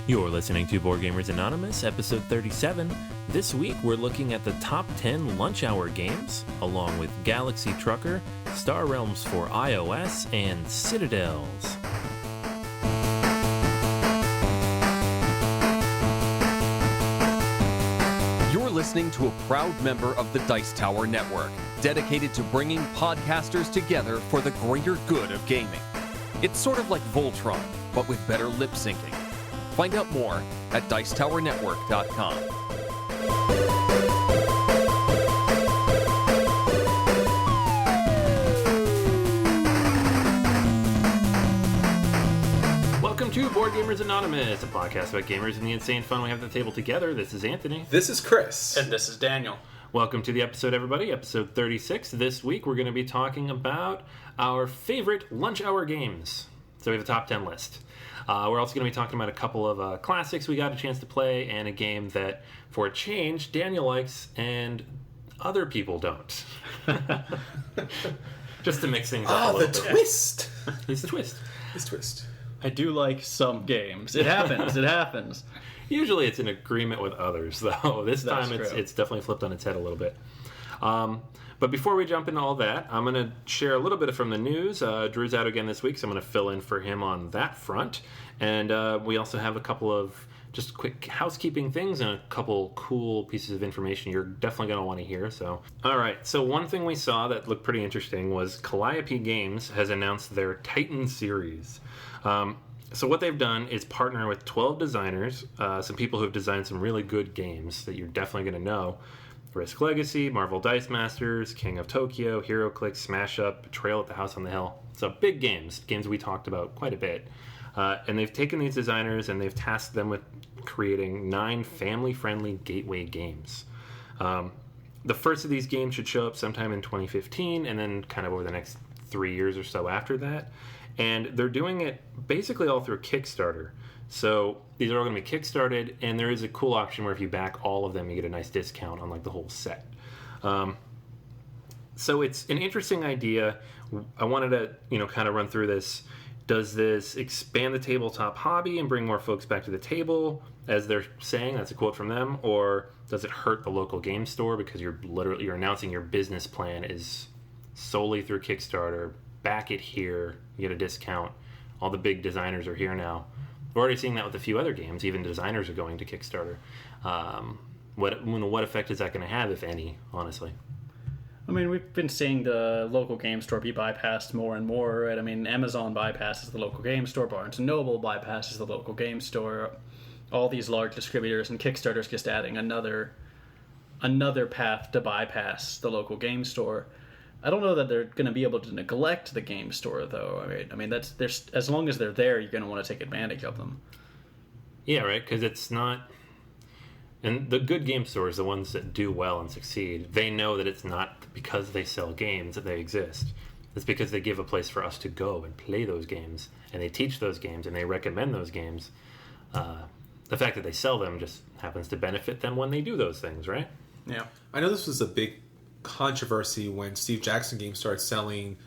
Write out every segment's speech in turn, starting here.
You're listening to Board Gamers Anonymous, episode 37. This week, we're looking at the top 10 lunch hour games, along with Galaxy Trucker, Star Realms for iOS, and Citadels. You're listening to a proud member of the Dice Tower Network, dedicated to bringing podcasters together for the greater good of gaming. It's sort of like Voltron, but with better lip syncing. Find out more at dicetowernetwork.com. Welcome to Board Gamers Anonymous, a podcast about gamers and the insane fun we have at the table together. This is Anthony. This is Chris. And this is Daniel. Welcome to the episode, everybody. Episode 36. This week, we're going to be talking about our favorite lunch hour games. So we have a top 10 list. We're also going to be talking about a couple of classics we got a chance to play, and a game that, for a change, Daniel likes and other people don't. Just to mix things up a little bit. Twist! It's the twist. It's twist. I do like some games. It happens. It happens. Usually it's in agreement with others, though. This time it's definitely flipped on its head a little bit. But before we jump into all that, I'm going to share a little bit from the news. Drew's out again this week, so I'm going to fill in for him on that front. And we also have a couple of just quick housekeeping things and a couple cool pieces of information you're definitely going to want to hear. So, all right. So one thing we saw that looked pretty interesting was Calliope Games has announced their Titan series. So what they've done is partner with 12 designers, some people who have designed some really good games that you're definitely going to know. Risk Legacy, Marvel Dice Masters, King of Tokyo, HeroClix, Smash Up, Betrayal at the House on the Hill. So big games we talked about quite a bit. And they've taken these designers and they've tasked them with creating 9 family-friendly gateway games. The first of these games should show up sometime in 2015 and then kind of over the next 3 years or so after that. And they're doing it basically all through Kickstarter. So these are all going to be kickstarted, and there is a cool option where if you back all of them, you get a nice discount on like the whole set. So it's an interesting idea. I wanted to, kind of run through this. Does this expand the tabletop hobby and bring more folks back to the table, as they're saying? That's a quote from them. Or does it hurt the local game store because you're announcing your business plan is solely through Kickstarter? Back it here, you get a discount. All the big designers are here now. We're already seeing that with a few other games. Even designers are going to Kickstarter. What effect is that going to have, if any, honestly? I mean, we've been seeing the local game store be bypassed more and more, right? I mean, Amazon bypasses the local game store, Barnes & Noble bypasses the local game store. All these large distributors, and Kickstarter's just adding another path to bypass the local game store. I don't know that they're going to be able to neglect the game store, though. I mean, as long as they're there, you're going to want to take advantage of them. Yeah, right. Because it's not, and the good game stores, the ones that do well and succeed, they know that it's not because they sell games that they exist. It's because they give a place for us to go and play those games, and they teach those games, and they recommend those games. The fact that they sell them just happens to benefit them when they do those things, right? Yeah. I know this was a big controversy when Steve Jackson Games started selling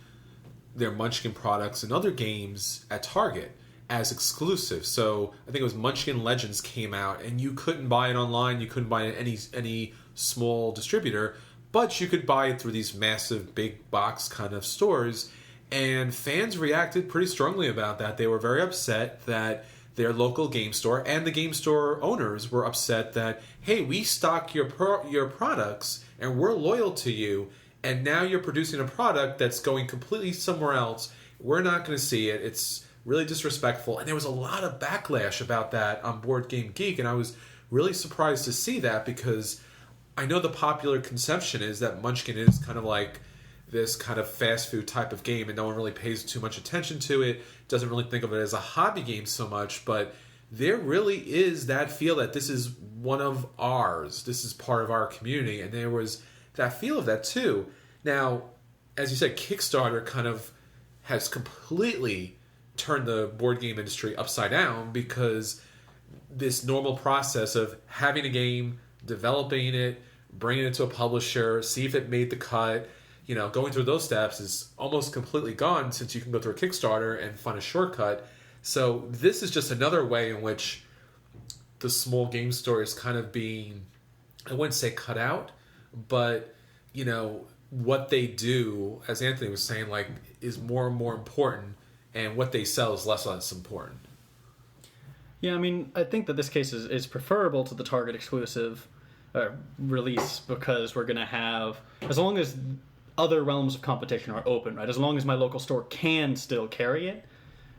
their Munchkin products and other games at Target as exclusive. So I think it was Munchkin Legends came out, and you couldn't buy it online. You couldn't buy it at any small distributor, but you could buy it through these massive big box kind of stores. And fans reacted pretty strongly about that. They were very upset that their local game store and the game store owners were upset that, hey, we stock your products and we're loyal to you, and now you're producing a product that's going completely somewhere else. We're not going to see it. It's really disrespectful. And there was a lot of backlash about that on Board Game Geek, and I was really surprised to see that, because I know the popular conception is that Munchkin is kind of like this kind of fast food type of game, and no one really pays too much attention to it, doesn't really think of it as a hobby game so much, but there really is that feel that this is one of ours. This is part of our community, and there was that feel of that too. Now, as you said, Kickstarter kind of has completely turned the board game industry upside down, because this normal process of having a game, developing it, bringing it to a publisher, see if it made the cut, going through those steps is almost completely gone, since you can go through a Kickstarter and find a shortcut. So this is just another way in which the small game store is kind of being, I wouldn't say cut out, but, you know, what they do, as Anthony was saying, like, is more and more important, and what they sell is less and less important. Yeah, I mean, I think that this case is preferable to the Target exclusive release, because we're going to have, as long as other realms of competition are open, right? As long as my local store can still carry it,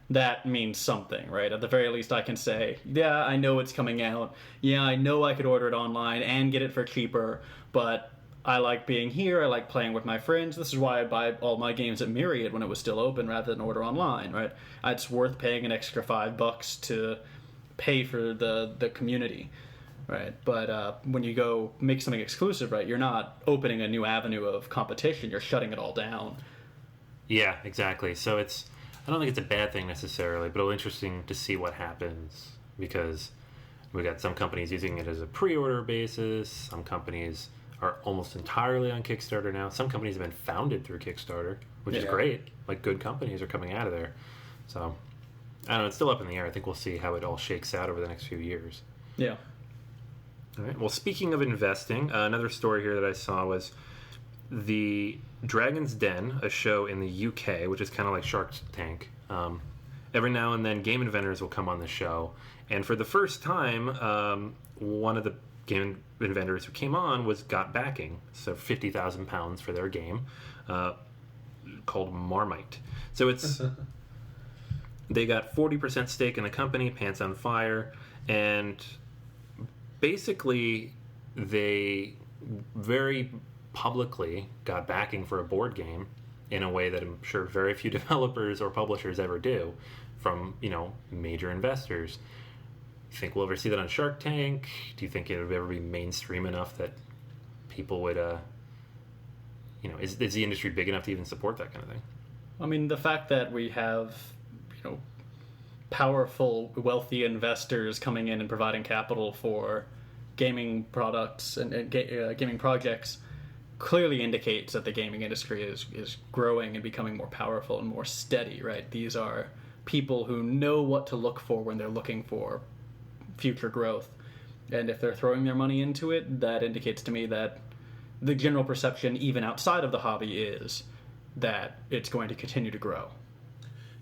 that means something, right? At the very least, I can say, yeah, I know it's coming out. Yeah, I know I could order it online and get it for cheaper, but I like being here. I like playing with my friends. This is why I buy all my games at Myriad when it was still open rather than order online, right? It's worth paying an extra $5 to pay for the community, right? But when you go make something exclusive, right, you're not opening a new avenue of competition. You're shutting it all down. Yeah, exactly. So I don't think it's a bad thing necessarily, but it'll be interesting to see what happens, because we got some companies using it as a pre-order basis. Some companies are almost entirely on Kickstarter now. Some companies have been founded through Kickstarter, which is great. Like, good companies are coming out of there. So, I don't know, it's still up in the air. I think we'll see how it all shakes out over the next few years. Yeah. All right. Well, speaking of investing, another story here that I saw was the Dragon's Den, a show in the UK, which is kind of like Shark Tank. Every now and then, game inventors will come on the show. And for the first time, one of the game inventors who came on got backing, so £50,000 for their game called Marmite. So it's they got 40% stake in the company, Pants on Fire, and basically they very publicly got backing for a board game in a way that I'm sure very few developers or publishers ever do from, you know, major investors. You think we'll ever see that on Shark Tank? Do you think it would ever be mainstream enough that people would, you know, is the industry big enough to even support that kind of thing? I mean, the fact that we have, you know, powerful, wealthy investors coming in and providing capital for gaming products and gaming projects clearly indicates that the gaming industry is growing and becoming more powerful and more steady, right? These are people who know what to look for when they're looking for future growth. And if they're throwing their money into it, that indicates to me that the general perception, even outside of the hobby, is that it's going to continue to grow.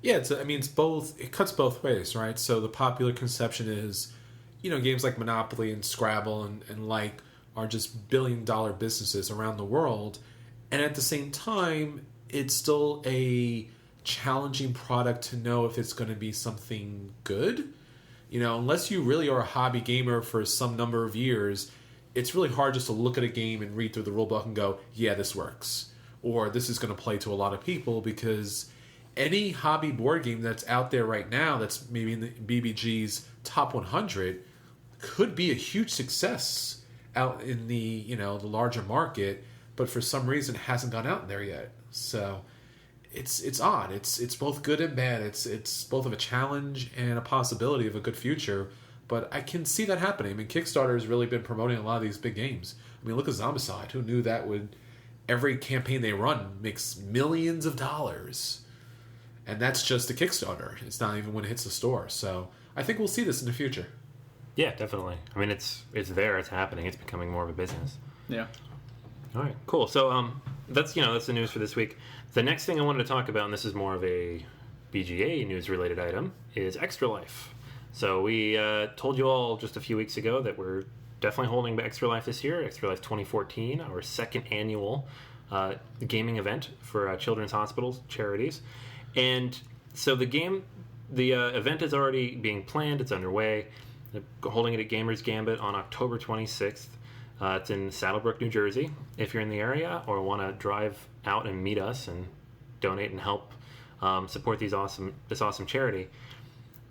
Yeah, it's both. It cuts both ways, right? So the popular conception is, you know, games like Monopoly and Scrabble and like are just billion-dollar businesses around the world, and at the same time, it's still a challenging product to know if it's going to be something good. You know, unless you really are a hobby gamer for some number of years, it's really hard just to look at a game and read through the rulebook and go, yeah, this works. Or this is going to play to a lot of people, because any hobby board game that's out there right now that's maybe in the BBG's top 100 could be a huge success out in the, you know, the larger market, but for some reason hasn't gone out there yet. So it's odd. It's both good and bad. It's both of a challenge and a possibility of a good future. But I can see that happening. I mean, Kickstarter has really been promoting a lot of these big games. I mean, look at Zombicide. Who knew that would... Every campaign they run makes millions of dollars. And that's just a Kickstarter. It's not even when it hits the store. So I think we'll see this in the future. Yeah, definitely. I mean, it's there. It's happening. It's becoming more of a business. Yeah. All right, cool. So that's the news for this week. The next thing I wanted to talk about, and this is more of a BGA news-related item, is Extra Life. So we told you all just a few weeks ago that we're definitely holding Extra Life this year, Extra Life 2014, our second annual gaming event for children's hospitals, charities. And so the event is already being planned. It's underway. They're holding it at Gamers Gambit on October 26th. It's in Saddlebrook, New Jersey. If you're in the area or want to drive out and meet us and donate and help support this awesome charity.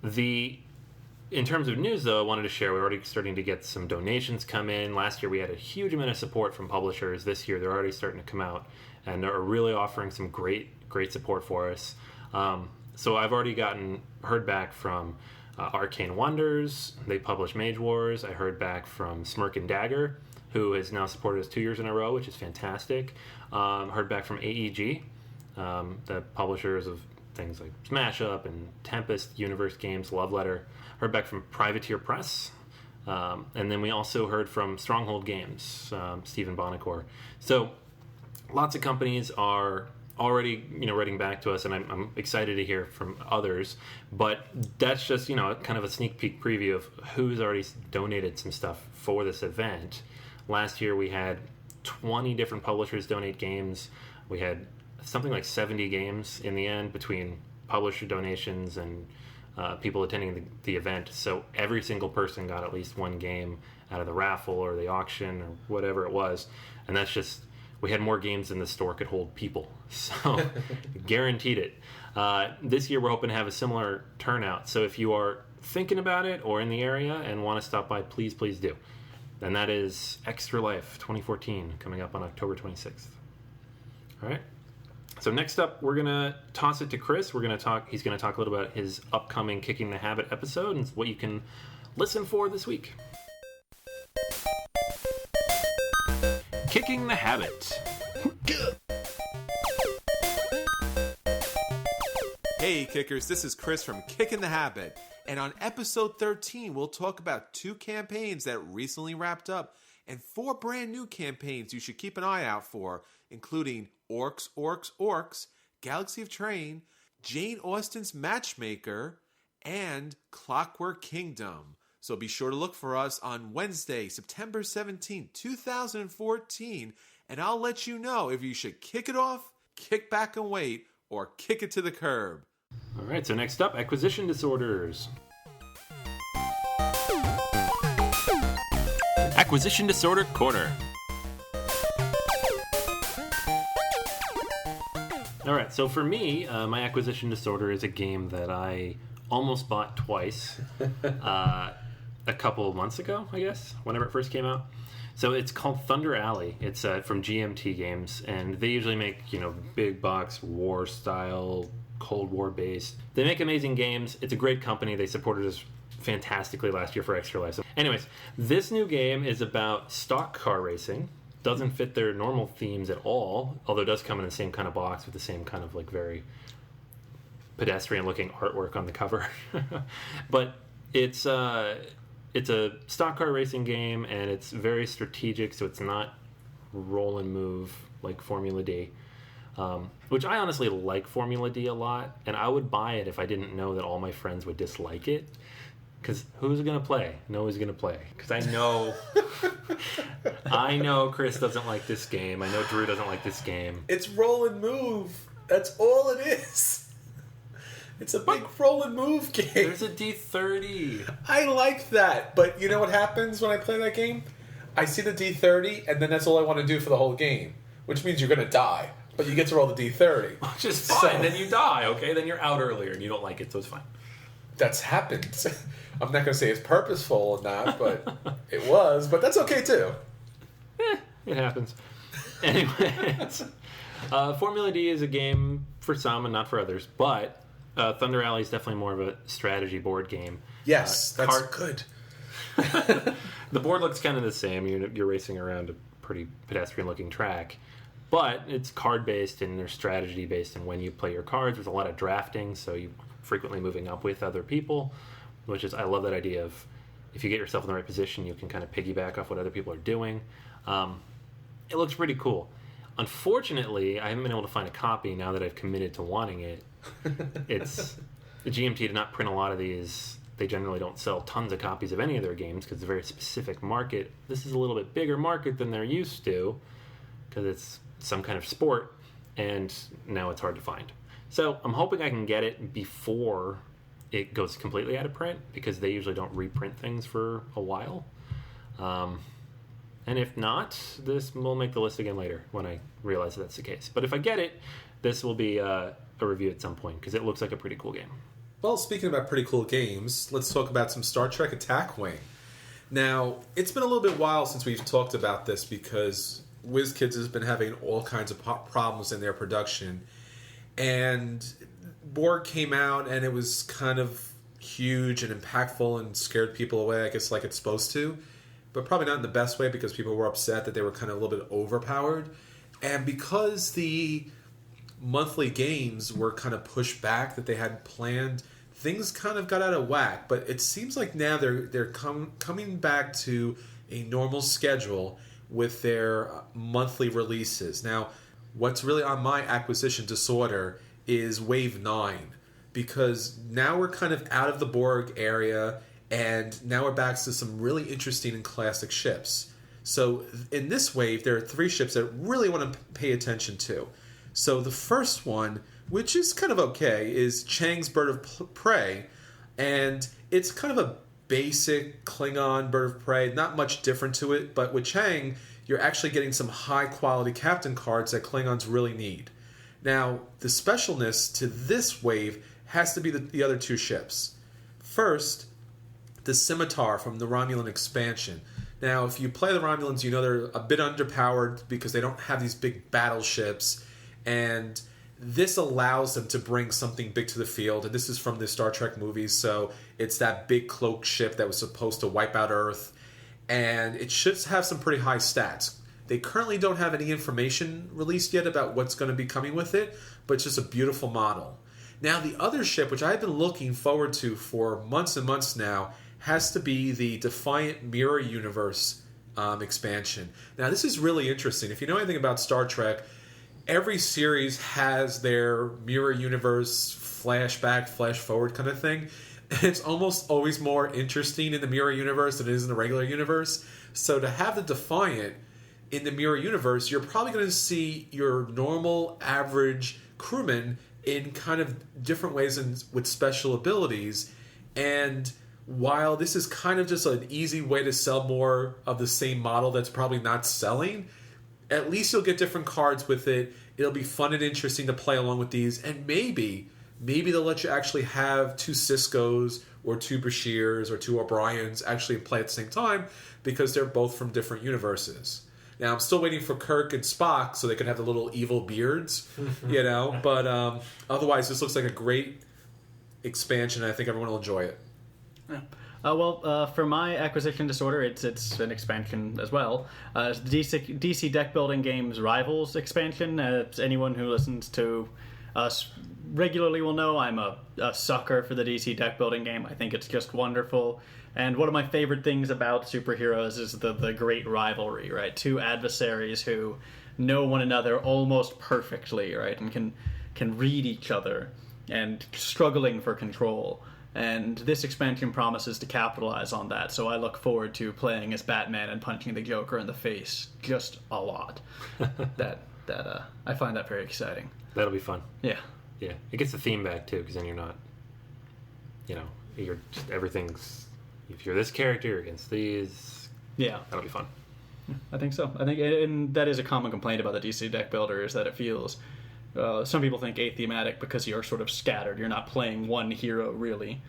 In terms of news, though, I wanted to share, we're already starting to get some donations come in. Last year we had a huge amount of support from publishers. This year they're already starting to come out and are really offering some great support for us. So I've already heard back from Arcane Wonders. They publish Mage Wars. I heard back from Smirk and Dagger, who has now supported us 2 years in a row, which is fantastic. Heard back from AEG, the publishers of things like Smash Up and Tempest, Universe Games, Love Letter. Heard back from Privateer Press, And then we also heard from Stronghold Games, Stephen Bonacore. So lots of companies are already, writing back to us, and I'm excited to hear from others. But that's just, kind of a sneak peek preview of who's already donated some stuff for this event. Last year we had 20 different publishers donate games. We had something like 70 games in the end between publisher donations and people attending the event. So every single person got at least one game out of the raffle or the auction or whatever it was. And that's just, we had more games than the store could hold people. So guaranteed it. This year we're hoping to have a similar turnout. So if you are thinking about it or in the area and want to stop by, please do. And that is Extra Life 2014 coming up on October 26th. All right. So next up, we're going to toss it to Chris. He's going to talk a little about his upcoming Kicking the Habit episode and what you can listen for this week. Kicking the Habit. Hey Kickers, this is Chris from Kicking the Habit. And on episode 13, we'll talk about 2 campaigns that recently wrapped up and 4 brand new campaigns you should keep an eye out for, including Orcs, Orcs, Orcs, Galaxy of Train, Jane Austen's Matchmaker, and Clockwork Kingdom. So be sure to look for us on Wednesday, September 17, 2014, and I'll let you know if you should kick it off, kick back and wait, or kick it to the curb. All right, so next up, acquisition disorders. Acquisition Disorder Corner. All right, so for me, my acquisition disorder is a game that I almost bought twice a couple of months ago, I guess, whenever it first came out. So it's called Thunder Alley. It's from GMT Games, and they usually make, big box war style, Cold War based. They make amazing games. It's a great company. They supported us fantastically last year for Extra Life. So anyways, this new game is about stock car racing. Doesn't fit their normal themes at all, although it does come in the same kind of box with the same kind of very pedestrian looking artwork on the cover. But it's a stock car racing game, and it's very strategic, so it's not roll and move like Formula D, which I honestly like Formula D a lot, and I would buy it if I didn't know that all my friends would dislike it. Because who's going to play? No one's going to play. Because I know Chris doesn't like this game. I know Drew doesn't like this game. It's roll and move. That's all it is. It's a big roll and move game. There's a D30. I like that. But you know what happens when I play that game? I see the D30, and then that's all I want to do for the whole game. Which means you're going to die. But you get to roll the D30. Which is fine. So, then you die, okay? Then you're out earlier, and you don't like it, so it's fine. That's happened. I'm not going to say it's purposeful or not, but it was. But that's okay, too. It happens. Anyways, Formula D is a game for some and not for others, but Thunder Alley is definitely more of a strategy board game. Yes, that's good. The board looks kind of the same. You're racing around a pretty pedestrian-looking track, but it's card-based and there's strategy-based, and when you play your cards, there's a lot of drafting, so you frequently moving up with other people, which is, I love that idea of if you get yourself in the right position, you can kind of piggyback off what other people are doing. It looks pretty cool. Unfortunately, I haven't been able to find a copy now that I've committed to wanting it. The GMT did not print a lot of these. They generally don't sell tons of copies of any of their games because it's a very specific market. This is a little bit bigger market than they're used to because it's some kind of sport, and now it's hard to find. So I'm hoping I can get it before it goes completely out of print because they usually don't reprint things for a while. And if not, this will make the list again later when I realize that's the case. But if I get it, this will be a review at some point because it looks like a pretty cool game. Well, speaking about pretty cool games, let's talk about some Star Trek Attack Wing. Now, it's been a little bit while since we've talked about this because WizKids has been having all kinds of problems in their production. And Borg came out and it was kind of huge and impactful and scared people away, I guess, like it's supposed to. But probably not in the best way because people were upset that they were kind of a little bit overpowered. And because the monthly games were kind of pushed back that they had planned, things kind of got out of whack. But it seems like now they're coming back to a normal schedule with their monthly releases. Now, what's really on my acquisition disorder is Wave 9, because now we're kind of out of the Borg area, and now we're back to some really interesting and classic ships. So in this wave, there are 3 ships that I really want to pay attention to. So the first one, which is kind of okay, is Chang's Bird of Prey, and it's kind of a basic Klingon Bird of Prey, not much different to it, but with Chang, you're actually getting some high-quality captain cards that Klingons really need. Now, the specialness to this wave has to be the other 2 ships. First, the Scimitar from the Romulan expansion. Now, if you play the Romulans, you know they're a bit underpowered because they don't have these big battleships, and this allows them to bring something big to the field, and this is from the Star Trek movies, so it's that big cloaked ship that was supposed to wipe out Earth, and it should have some pretty high stats. They currently don't have any information released yet about what's going to be coming with it, but it's just a beautiful model. Now, the other ship, which I've been looking forward to for months and months now, has to be the Defiant Mirror Universe expansion. Now, this is really interesting. If you know anything about Star Trek, every series has their mirror universe, flashback, flash forward kind of thing. And it's almost always more interesting in the mirror universe than it is in the regular universe. So to have the Defiant in the mirror universe, you're probably going to see your normal, average crewman in kind of different ways and with special abilities. And while this is kind of just an easy way to sell more of the same model that's probably not selling, at least you'll get different cards with it. It'll be fun and interesting to play along with these. And maybe they'll let you actually have 2 Ciscos or 2 Bashirs or 2 O'Briens actually play at the same time because they're both from different universes. Now, I'm still waiting for Kirk and Spock so they can have the little evil beards, But otherwise, this looks like a great expansion. I think everyone will enjoy it. Yeah. For my acquisition disorder, it's an expansion as well. It's the DC deck building games Rivals expansion. Anyone who listens to us regularly will know I'm a sucker for the DC deck building game. I think it's just wonderful. And one of my favorite things about superheroes is the great rivalry, right? 2 adversaries who know one another almost perfectly, right? And can read each other and struggling for control. And this expansion promises to capitalize on that, so I look forward to playing as Batman and punching the Joker in the face just a lot. I find that very exciting. That'll be fun. Yeah. Yeah. It gets the theme back, too, because then you're not, you're just everything's, if you're this character, you're against these. Yeah. That'll be fun. I think so. And that is a common complaint about the DC deck builder, is that it feels... some people think athematic because you're sort of scattered. You're not playing one hero, really.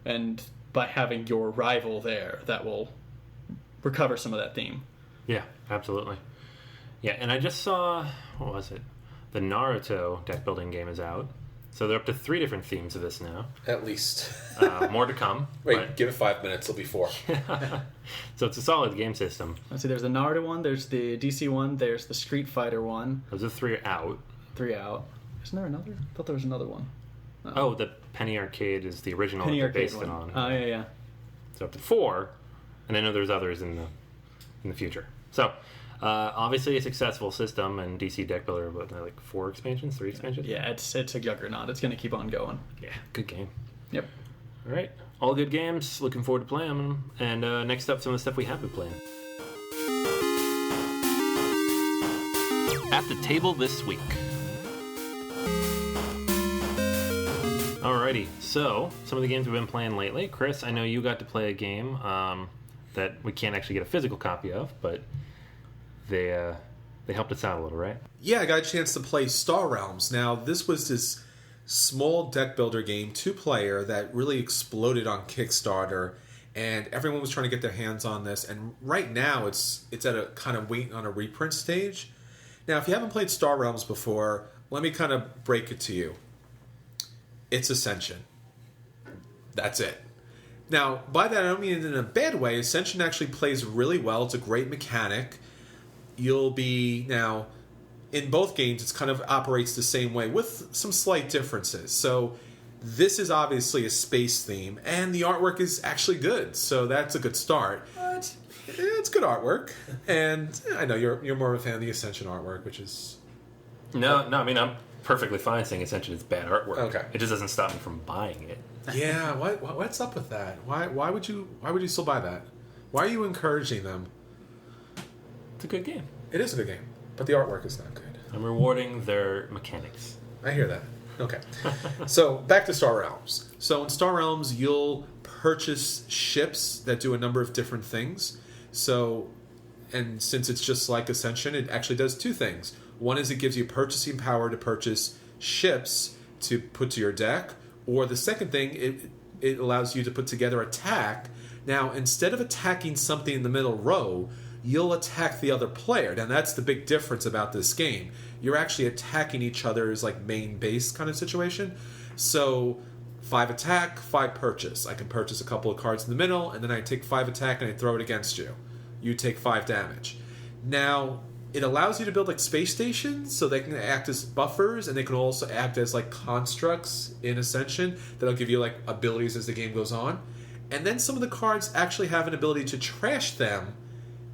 And by having your rival there, that will recover some of that theme. Yeah, absolutely. Yeah, and I just saw, what was it? The Naruto deck building game is out. So they're up to 3 different themes of this now. At least. More to come. Wait, give it 5 minutes, it'll be 4. So it's a solid game system. Let's see, there's the Naruto one, there's the DC one, there's the Street Fighter one. Those are 3 out. 3 out. Isn't there another? I thought there was another one. Oh, the Penny Arcade is the original Penny that they're Arcade based it one. on. Oh, yeah. So up to 4, and I know there's others in the future. So obviously a successful system, and DC Deck Builder, what, like 4 expansions, 3 expansions? Yeah, it's a juggernaut. It's going to keep on going. Yeah, good game. Yep. All right, all good games. Looking forward to playing them. And next up, some of the stuff we have been playing. At the table this week. Alrighty, so some of the games we've been playing lately. Chris, I know you got to play a game that we can't actually get a physical copy of, but they helped us out a little, right? Yeah, I got a chance to play Star Realms. Now, this was this small deck builder game, 2-player, that really exploded on Kickstarter, and everyone was trying to get their hands on this. And right now, it's at a kind of waiting on a reprint stage. Now, if you haven't played Star Realms before, let me kind of break it to you. It's Ascension. That's it. Now, by that I don't mean it in a bad way. Ascension actually plays really well. It's a great mechanic. You'll be, now, in both games, it kind of operates the same way with some slight differences. So, This is obviously a space theme, and the artwork is actually good, so that's a good start. What? It's good artwork, and I know you're more of a fan of the Ascension artwork, which is... No, I mean, I'm perfectly fine saying Ascension is bad artwork. Okay. It just doesn't stop me from buying it. Yeah, what's up with that? Why would you still buy that? Why are you encouraging them? It's a good game. It is a good game, but the artwork is not good. I'm rewarding their mechanics. I hear that. Okay. So, back to Star Realms. So, in Star Realms, you'll purchase ships that do a number of different things. So, and since it's just like Ascension, it actually does two things. One is it gives you purchasing power to purchase ships to put to your deck, or the second thing, it allows you to put together attack. Now, instead of attacking something in the middle row, you'll attack the other player. Now, that's the big difference about this game. You're actually attacking each other's like main base kind of situation. So, 5 attack, 5 purchase. I can purchase a couple of cards in the middle, and then I take 5 attack and I throw it against you. You take 5 damage. Now, it allows you to build like space stations, so they can act as buffers, and they can also act as like constructs in Ascension that'll give you like abilities as the game goes on. And then some of the cards actually have an ability to trash them,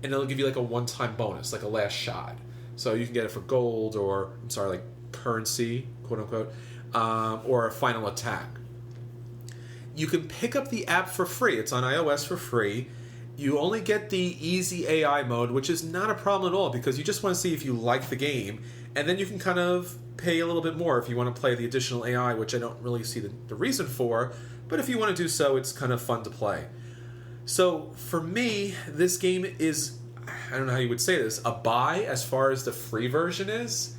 and it'll give you like a one-time bonus, like a last shot. So you can get it for gold, or like currency, quote unquote, or a final attack. You can pick up the app for free. It's on iOS for free. You only get the easy AI mode, which is not a problem at all, because you just want to see if you like the game, and then you can kind of pay a little bit more if you want to play the additional AI, which I don't really see the reason for, but if you want to do so, it's kind of fun to play. So, for me, this game is, I don't know how you would say this, a buy as far as the free version is.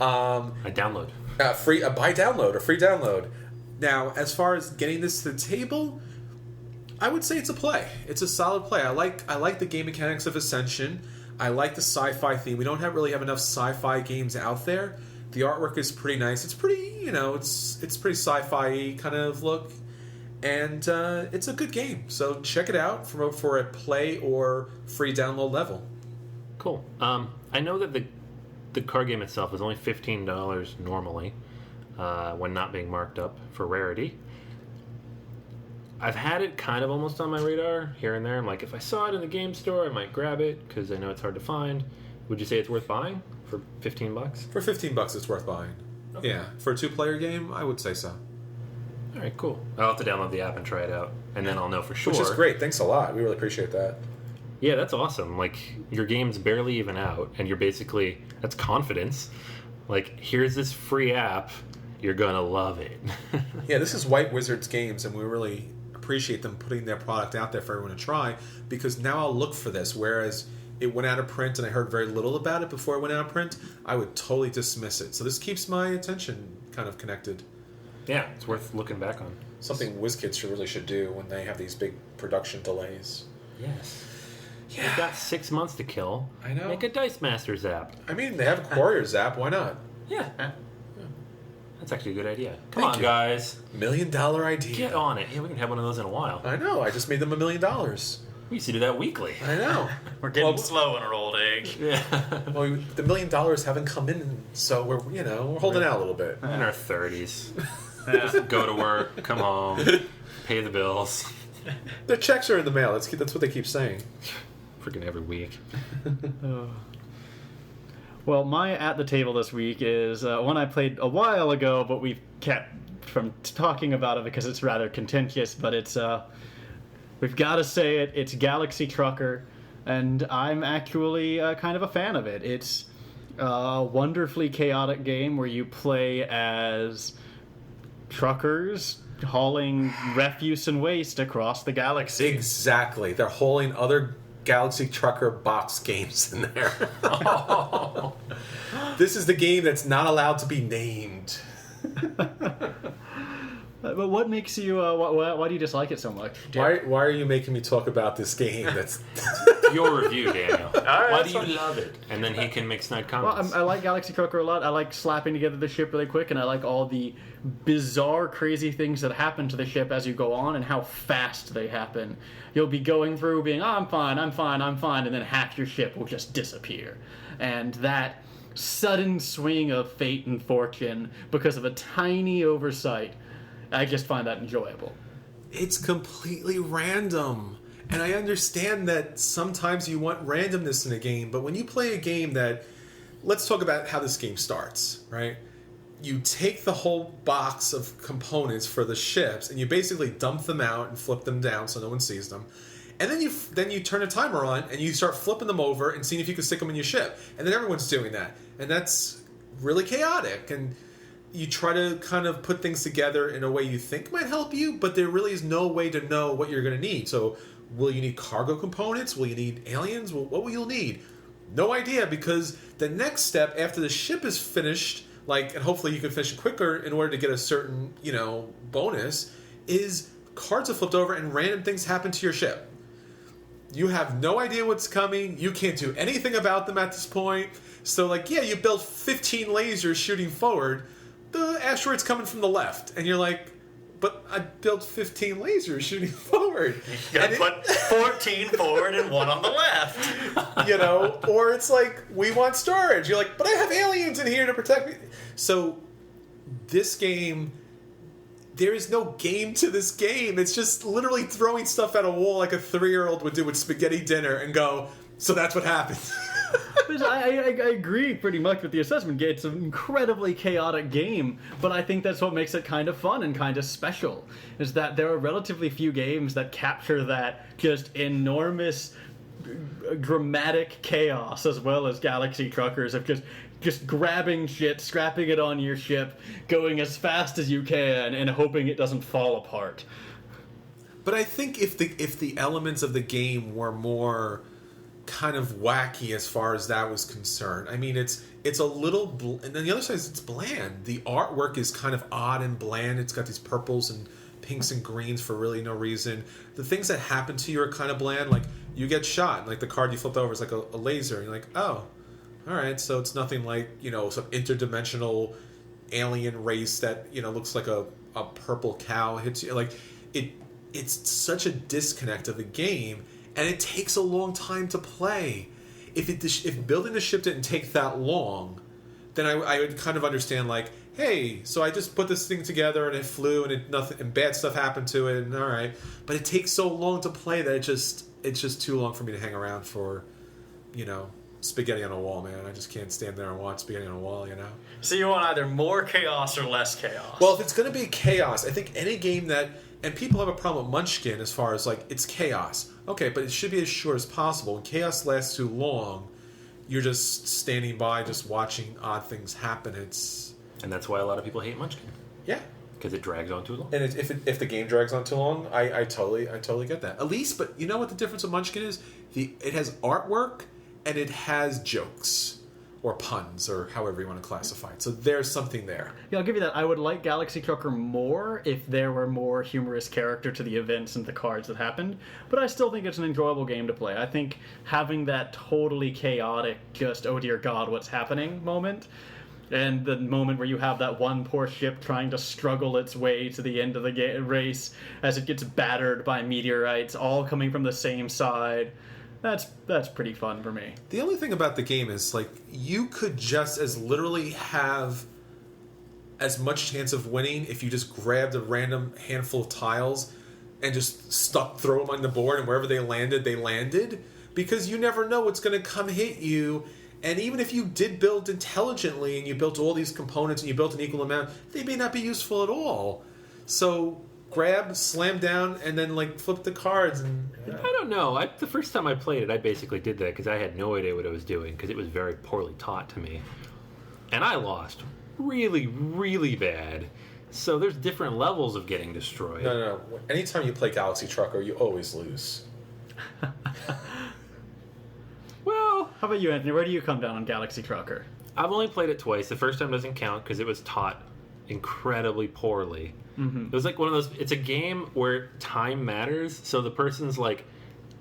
A download. A free download. Now, as far as getting this to the table, I would say it's a play. It's a solid play. I like the game mechanics of Ascension. I like the sci-fi theme. We don't really have enough sci-fi games out there. The artwork is pretty nice. It's pretty, it's pretty sci-fi kind of look, and it's a good game. So check it out for a play or free download level. Cool. I know that the card game itself is only $15 normally when not being marked up for rarity. I've had it kind of almost on my radar here and there. I'm like, if I saw it in the game store, I might grab it because I know it's hard to find. Would you say it's worth buying for $15? For $15, it's worth buying. Okay. Yeah, for a 2-player game, I would say so. All right, cool. I'll have to download the app and try it out, and then I'll know for sure. Which is great. Thanks a lot. We really appreciate that. Yeah, that's awesome. Like, your game's barely even out, and you're basically, that's confidence. Like, here's this free app. You're gonna love it. Yeah, this is White Wizards Games, and we really appreciate them putting their product out there for everyone to try, because now I'll look for this, whereas it went out of print and I heard very little about it before it went out of print, I would totally dismiss it. So this keeps my attention kind of connected. Yeah, it's worth looking back on. Something WizKids really should do when they have these big production delays. Yes. Yeah. They've got 6 months to kill. I know. Make a Dice Masters app. I mean, they have a Quarriors app. Why not? Yeah. That's actually a good idea. Come Thank on, you. guys. $1 million idea. Get on it. Yeah, we can have one of those in a while. I know. I just made them $1 million. We used to do that weekly. I know. We're getting slow in our old age. Yeah. Well, the $1 million haven't come in, so we're holding out a little bit. In our 30s. Go to work, come home, pay the bills. Their checks are in the mail. That's what they keep saying. Freaking every week. Well, my at the table this week is one I played a while ago, but we've kept from talking about it because it's rather contentious, but it's we've got to say it. It's Galaxy Trucker, and I'm actually kind of a fan of it. It's a wonderfully chaotic game where you play as truckers hauling refuse and waste across the galaxy. Exactly. They're hauling other Galaxy Trucker box games in there. Oh. This is the game that's not allowed to be named. But what makes you? Why do you dislike it so much? Why are you making me talk about this game? That's your review, Daniel. Right, why do you love it? And then he can make snide comments. Well, I like Galaxy Trucker a lot. I like slapping together the ship really quick, and I like all the bizarre, crazy things that happen to the ship as you go on, and how fast they happen. You'll be going through being, I'm fine, and then half your ship will just disappear. And that sudden swing of fate and fortune because of a tiny oversight I just find that enjoyable. It's completely random. And I understand that sometimes you want randomness in a game, but when you play a game that... Let's talk about how this game starts, right? You take the whole box of components for the ships, and you basically dump them out and flip them down so no one sees them. And then you turn a timer on, and you start flipping them over and seeing if you can stick them in your ship. And then everyone's doing that. And that's really chaotic. And you try to kind of put things together in a way you think might help you, but there really is no way to know what you're going to need. So will you need cargo components? Will you need aliens? What will you need? No idea, because the next step after the ship is finished, and hopefully you can finish it quicker in order to get a certain, bonus, is cards are flipped over and random things happen to your ship. You have no idea what's coming. You can't do anything about them at this point. So, you built 15 lasers shooting forward. The asteroid's coming from the left. And you're like, but I built 15 lasers shooting forward. You gotta put 14 forward and 1 on the left. Or it's like, we want storage. You're like, but I have aliens in here to protect me. So, this game... There is no game to this game. It's just literally throwing stuff at a wall like a 3-year-old would do with spaghetti dinner and go, so that's what happens. I agree pretty much with the assessment. It's an incredibly chaotic game, but I think that's what makes it kind of fun and kind of special, is that there are relatively few games that capture that just enormous, dramatic chaos, as well as Galaxy Truckers of just grabbing shit, strapping it on your ship, going as fast as you can, and hoping it doesn't fall apart. But I think if the elements of the game were more kind of wacky as far as that was concerned, I mean, it's a little... and then the other side is it's bland. The artwork is kind of odd and bland. It's got these purples and pinks and greens for really no reason. The things that happen to you are kind of bland. Like, you get shot, and the card you flipped over is like a laser, and you're like, oh... Alright, so it's nothing like, some interdimensional alien race that, looks like a purple cow hits you. It's such a disconnect of the game, and it takes a long time to play. If building the ship didn't take that long, then I would kind of understand, hey, so I just put this thing together and it flew and bad stuff happened to it, and alright. But it takes so long to play that it's just too long for me to hang around for, spaghetti on a wall, man. I just can't stand there and watch spaghetti on a wall, So you want either more chaos or less chaos? Well, if it's going to be chaos, I think any game that... And people have a problem with Munchkin as far as, it's chaos. Okay, but it should be as short as possible. When chaos lasts too long, you're just standing by, just watching odd things happen. And that's why a lot of people hate Munchkin. Yeah. Because it drags on too long. And if the game drags on too long, I totally get that. At least, but you know what the difference with Munchkin is? It has artwork... and it has jokes or puns or however you want to classify it. So there's something there. Yeah, I'll give you that. I would like Galaxy Trucker more if there were more humorous character to the events and the cards that happened, but I still think it's an enjoyable game to play. I think having that totally chaotic, just, oh dear God, what's happening moment, and the moment where you have that one poor ship trying to struggle its way to the end of the race as it gets battered by meteorites, all coming from the same side... That's pretty fun for me. The only thing about the game is, you could just as literally have as much chance of winning if you just grabbed a random handful of tiles and just throw them on the board, and wherever they landed, because you never know what's going to come hit you. And even if you did build intelligently and you built all these components and you built an equal amount, they may not be useful at all. So... grab, slam down, and then flip the cards. And I don't know. The first time I played it, I basically did that because I had no idea what I was doing because it was very poorly taught to me, and I lost really, really bad. So there's different levels of getting destroyed. No. Anytime you play Galaxy Trucker, you always lose. Well, how about you, Anthony? Where do you come down on Galaxy Trucker? I've only played it twice. The first time doesn't count because it was taught incredibly poorly. Mm-hmm. It was like one of those... It's a game where time matters, so the person's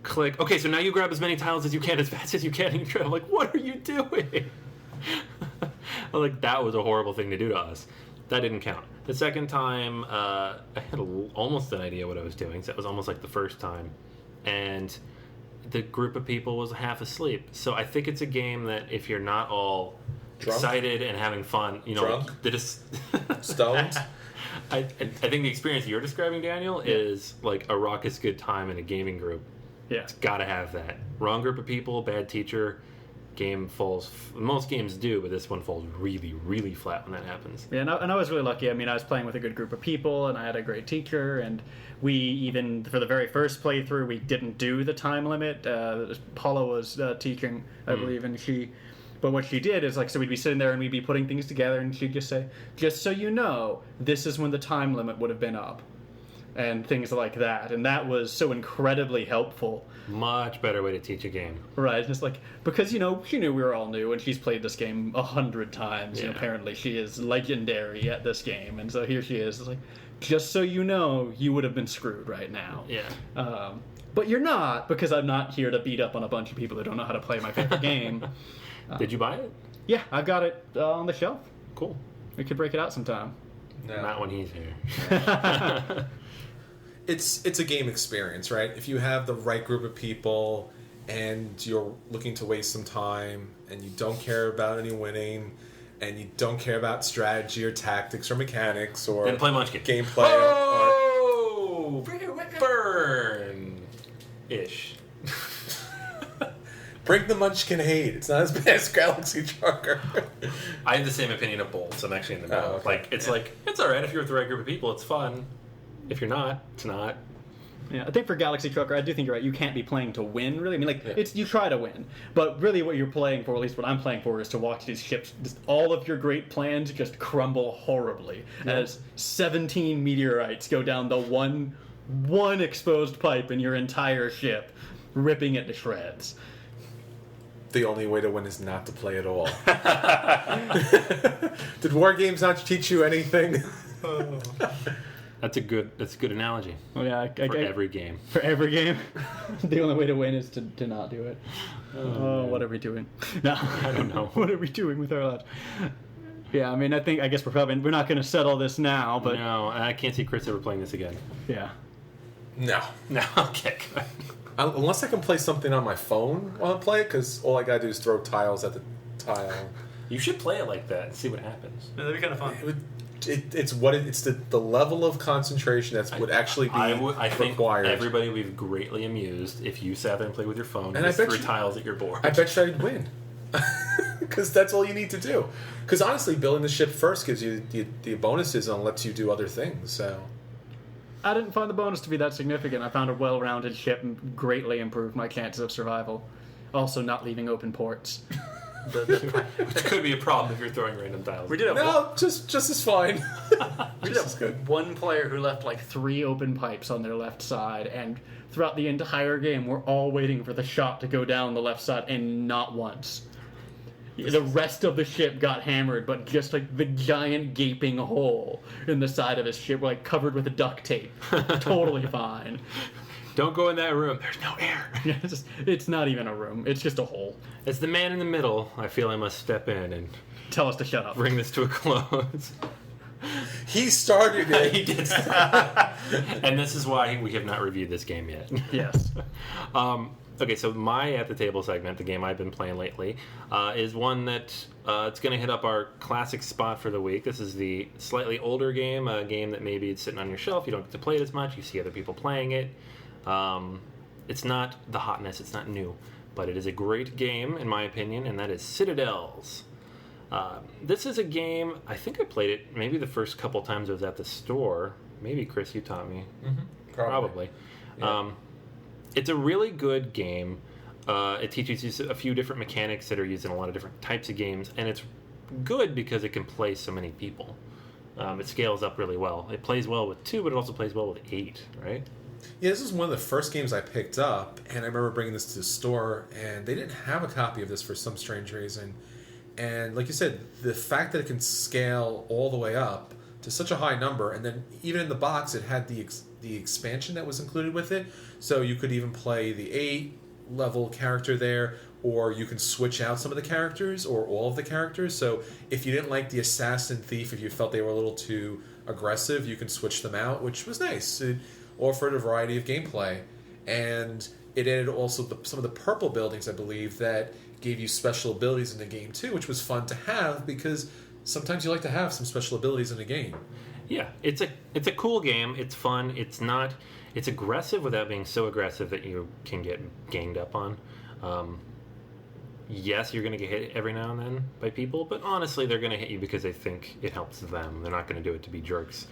click, okay, so now you grab as many tiles as you can as fast as you can, and you're what are you doing? That was a horrible thing to do to us. That didn't count. The second time, I had almost an idea what I was doing, so that was almost like the first time, and the group of people was half asleep. So I think it's a game that if you're not all... drunk? Excited and having fun, drunk? They just stoned. I think the experience you're describing, Daniel, is like a raucous good time in a gaming group. Yeah. It's got to have that. Wrong group of people, bad teacher, game falls. Most games do, but this one falls really, really flat when that happens. Yeah, and I was really lucky. I mean, I was playing with a good group of people, and I had a great teacher, and we even, for the very first playthrough, we didn't do the time limit. Paula was teaching, I believe, and but what she did is, like, so we'd be sitting there and we'd be putting things together, and she'd just say, just so you know, this is when the time limit would have been up. And things like that. And that was so incredibly helpful. Much better way to teach a game. Right. Just like, because, you know, she knew we were all new, and she's played this game 100 times. Yeah. And apparently she is legendary at this game. And so here she is. It's like, just so you know, you would have been screwed right now. Yeah. But you're not, because I'm not here to beat up on a bunch of people that don't know how to play my favorite game. Did you buy it? Yeah, I've got it on the shelf. Cool. We could break it out sometime. No. Not when he's here. It's a game experience, right? If you have the right group of people and you're looking to waste some time and you don't care about any winning and you don't care about strategy or tactics or mechanics or Then play Munchkin. gameplay Oh! Burn! Ish. Bring the Munchkin hate. It's not as bad as Galaxy Trucker. I have the same opinion of both, so I'm actually in the middle. Oh, okay. Like, it's alright if you're with the right group of people, it's fun. If you're not, it's not. Yeah, I think for Galaxy Trucker, I do think you're right. You can't be playing to win, really. I mean, like, Yeah. you try to win, but really what you're playing for, at least what I'm playing for, is to watch these ships, just all of your great plans just crumble horribly as 17 meteorites go down the one exposed pipe in your entire ship, ripping it to shreds. The only way to win is not to play at all. Did war games not teach you anything? That's a good analogy. Oh yeah, For every game. For every game, the only way to win is to not do it. Oh, what are we doing? No, I don't know. What are we doing with our lives? Yeah, I mean, I guess we're not going to settle this now, but No, I can't see Chris ever playing this again. yeah. No. No, okay, good. Unless I can play something on my phone while I play it, because all I gotta do is throw tiles at the tile. You should play it like that and see what happens. That'd be kind of fun. It's the level of concentration that's would actually be I think required. everybody would be greatly amused if you sat there and played with your phone And and I just bet threw tiles at your board. I bet you I'd win. Because that's all you need to do. Because honestly, building the ship first gives you the bonuses and lets you do other things. So I didn't find the bonus to be that significant. I found a well-rounded ship and greatly improved my chances of survival. Also, not leaving open ports. Which could be a problem if you're throwing random tiles. We did have no, just as fine. We did have one player who left like 3 open pipes on their left side, and throughout the entire game, we're all waiting for the shot to go down the left side, and not once. The rest of the ship got hammered, but just like the giant gaping hole in the side of his ship, like covered with duct tape. Totally fine. Don't go in that room. There's no air. Yeah, it's not even a room. It's just a hole. As the man in the middle, I feel I must step in and Tell us to shut up. bring this to a close. He started it. He did. And this is why we have not reviewed this game yet. Yes. Okay, so my At the Table segment, the game I've been playing lately, is one that it's going to hit up our classic spot for the week. This is the slightly older game, a game that maybe it's sitting on your shelf, you don't get to play it as much, you see other people playing it. It's not the hotness, it's not new, but it is a great game, in my opinion, and that is Citadels. This is a game, I think I played it maybe the first couple times I was at the store. Maybe, Chris, you taught me. Mm-hmm. Probably. Yeah. It's a really good game. It teaches you a few different mechanics that are used in a lot of different types of games, and it's good because it can play so many people. It scales up really well. It plays well with 2, but it also plays well with 8, right? Yeah, this is one of the first games I picked up, and I remember bringing this to the store, and they didn't have a copy of this for some strange reason. And like you said, the fact that it can scale all the way up to such a high number, and then even in the box it had the expansion that was included with it, so you could even play the 8-level character there, or you can switch out some of the characters or all of the characters. So if you didn't like the assassin thief, if you felt they were a little too aggressive, you can switch them out, which was nice. It offered a variety of gameplay, and it added also some of the purple buildings, I believe, that gave you special abilities in the game too, which was fun to have because sometimes you like to have some special abilities in a game. Yeah, it's a cool game. It's fun. It's aggressive without being so aggressive that you can get ganged up on. Yes, you're going to get hit every now and then by people, but honestly, they're going to hit you because they think it helps them. They're not going to do it to be jerks,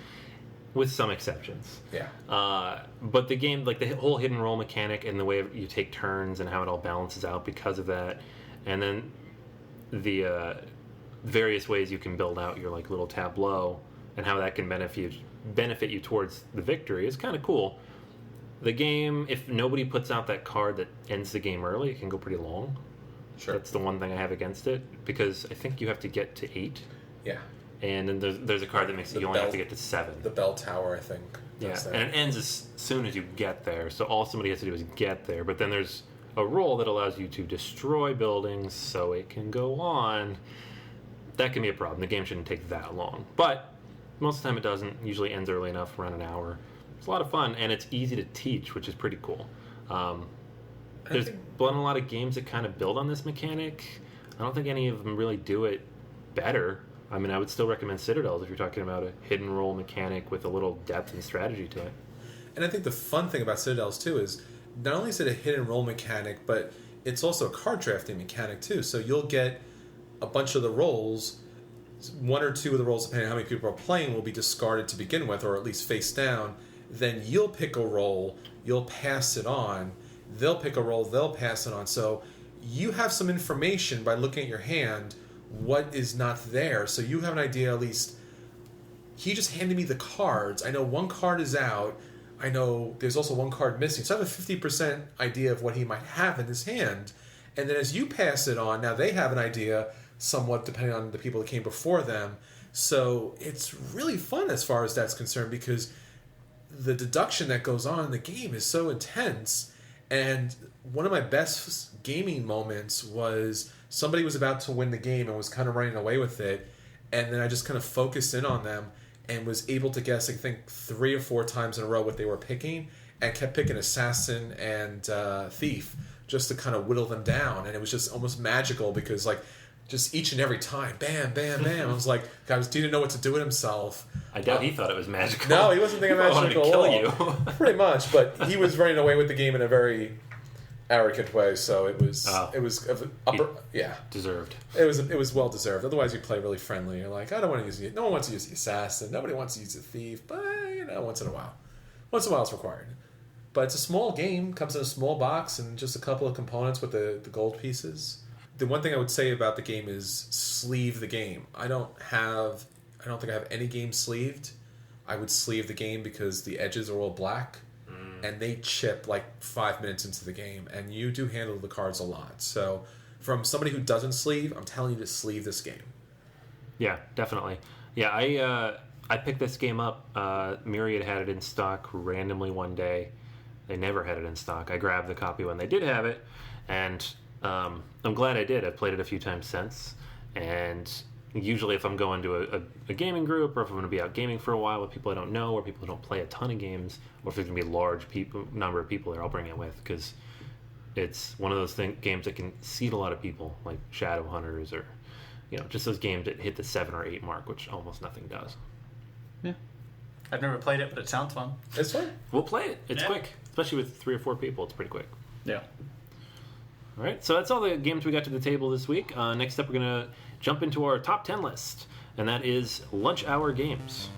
with some exceptions. Yeah. But the game, like the whole hidden roll mechanic and the way you take turns and how it all balances out because of that, and then the various ways you can build out your like little tableau and how that can benefit you towards the victory is kind of cool. The game, if nobody puts out that card that ends the game early, it can go pretty long. Sure. That's the one thing I have against it, because I think you have to get to 8. Yeah. And then there's a card that makes it you only have to get to 7. The bell tower, I think. Yeah, and it ends as soon as you get there, so all somebody has to do is get there. But then there's a roll that allows you to destroy buildings so it can go on. That can be a problem. The game shouldn't take that long. But most of the time it doesn't. It usually ends early enough, around an hour. It's a lot of fun, and it's easy to teach, which is pretty cool. There's been a lot of games that kind of build on this mechanic. I don't think any of them really do it better. I mean, I would still recommend Citadel if you're talking about a hidden roll mechanic with a little depth and strategy to it. And I think the fun thing about Citadels, too, is not only is it a hidden roll mechanic, but it's also a card drafting mechanic, too. So you'll get a bunch of the rolls. 1 or 2 of the rolls, depending on how many people are playing, will be discarded to begin with, or at least face down. Then you'll pick a roll, you'll pass it on. They'll pick a roll, they'll pass it on. So you have some information by looking at your hand what is not there. So you have an idea, at least. He just handed me the cards. I know 1 card is out. I know there's also 1 card missing. So I have a 50% idea of what he might have in his hand. And then as you pass it on, now they have an idea, somewhat depending on the people that came before them. So it's really fun as far as that's concerned, because the deduction that goes on in the game is so intense. And one of my best gaming moments was somebody was about to win the game and was kind of running away with it, and then I just kind of focused in on them and was able to guess, I think, 3 or 4 times in a row what they were picking, and kept picking assassin and thief just to kind of whittle them down. And it was just almost magical, because like just each and every time, bam, bam, bam. I was like, guy didn't know what to do with himself. I doubt he thought it was magical. No, he wasn't thinking magical at all. To kill you. Pretty much, but he was running away with the game in a very arrogant way. So it was deserved. It was well deserved. Otherwise, you play really friendly. You're like, I don't want to use it. No one wants to use the assassin. Nobody wants to use the thief. But once in a while it's required. But it's a small game. Comes in a small box and just a couple of components with the gold pieces. The one thing I would say about the game is sleeve the game. I don't think I have any game sleeved. I would sleeve the game because the edges are all black, and they chip like 5 minutes into the game, and you do handle the cards a lot. So from somebody who doesn't sleeve, I'm telling you to sleeve this game. Yeah, definitely. Yeah, I picked this game up. Myriad had it in stock randomly one day. They never had it in stock. I grabbed the copy when they did have it, and I'm glad I did. I've played it a few times since, and usually if I'm going to a gaming group, or if I'm going to be out gaming for a while with people I don't know, or people who don't play a ton of games, or if there's going to be a large number of people there, I'll bring it with, because it's one of those games that can seat a lot of people, like Shadowhunters, or just those games that hit the 7 or 8 mark, which almost nothing does. Yeah, I've never played it, but it sounds fun. It's fun. We'll play it. It's quick, especially with 3 or 4 people. It's pretty quick. Yeah. All right, so that's all the games we got to the table this week. Next up, we're going to jump into our top 10 list, and that is lunch hour games.